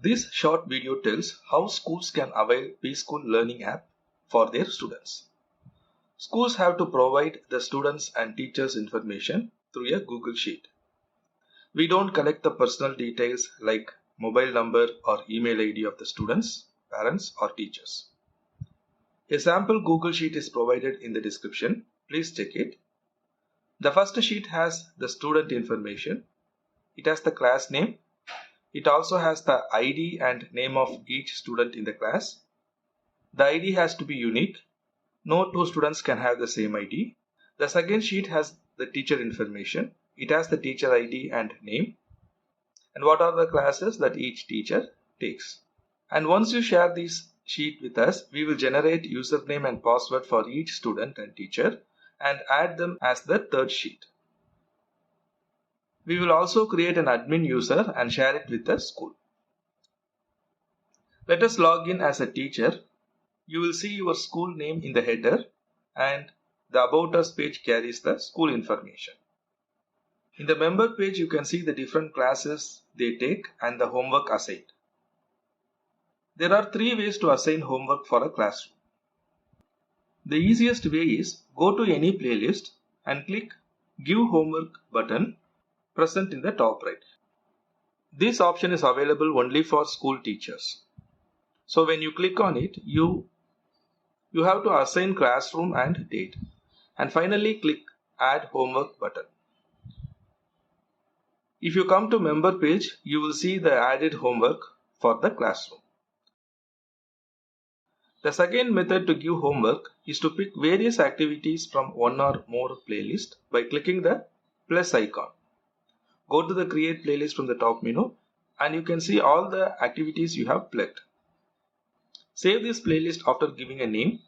This short video tells how schools can avail PSchool learning app for their students. Schools have to provide the students and teachers information through a Google Sheet. We don't collect the personal details like mobile number or email ID of the students, parents or teachers. A sample Google Sheet is provided in the description. Please check it. The first sheet has the student information. It has the class name. It also has the ID and name of each student in the class. The ID has to be unique. No two students can have the same ID. The second sheet has the teacher information. It has the teacher ID and name. And what are the classes that each teacher takes. And once you share this sheet with us, we will generate username and password for each student and teacher and add them as the third sheet. We will also create an admin user and share it with the school. Let us log in as a teacher. You will see your school name in the header and the About Us page carries the school information. In the member page, you can see the different classes they take and the homework assigned. There are 3 ways to assign homework for a classroom. The easiest way is go to any playlist and click Give Homework button present in the top right. This option is available only for school teachers. So when you click on it, you have to assign classroom and date. And finally click Add Homework button. If you come to member page, you will see the added homework for the classroom. The second method to give homework is to pick various activities from one or more playlist by clicking the plus icon. Go to the Create Playlist from the top menu and you can see all the activities you have plugged. Save this playlist after giving a name.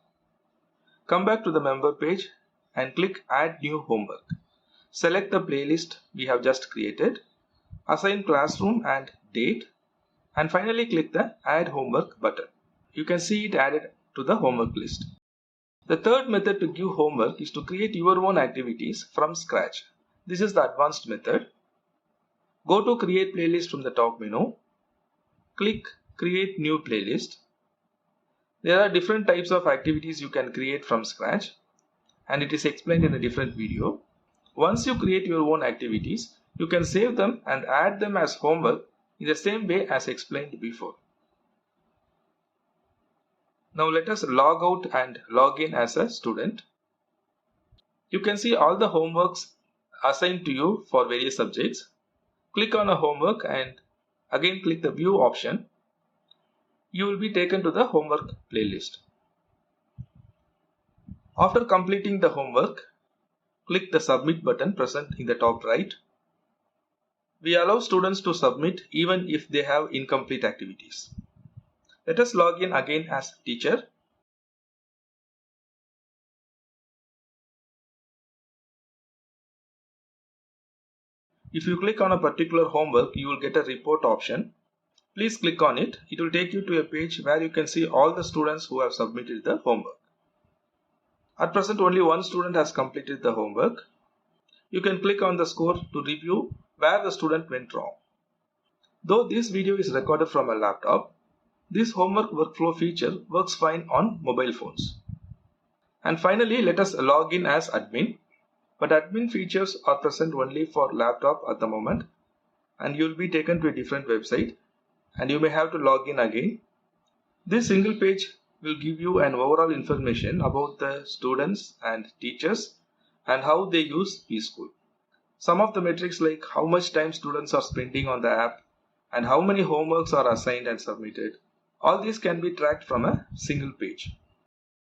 Come back to the member page and click Add New Homework. Select the playlist we have just created, assign classroom and date, and finally click the Add Homework button. You can see it added to the homework list. The third method to give homework is to create your own activities from scratch. This is the advanced method. Go to Create Playlist from the top menu. Click Create New Playlist. There are different types of activities you can create from scratch and it is explained in a different video. Once you create your own activities, you can save them and add them as homework in the same way as explained before. Now let us log out and log in as a student. You can see all the homeworks assigned to you for various subjects. Click on a homework and again click the View option. You will be taken to the homework playlist. After completing the homework, click the Submit button present in the top right. We allow students to submit even if they have incomplete activities. Let us log in again as teacher. If you click on a particular homework, you will get a report option. Please click on it. It will take you to a page where you can see all the students who have submitted the homework. At present, only one student has completed the homework. You can click on the score to review where the student went wrong. Though this video is recorded from a laptop, this homework workflow feature works fine on mobile phones. And finally, let us log in as admin. But admin features are present only for laptop at the moment and you will be taken to a different website and you may have to log in again. This single page will give you an overall information about the students and teachers and how they use PSchool. Some of the metrics like how much time students are spending on the app and how many homeworks are assigned and submitted. All these can be tracked from a single page.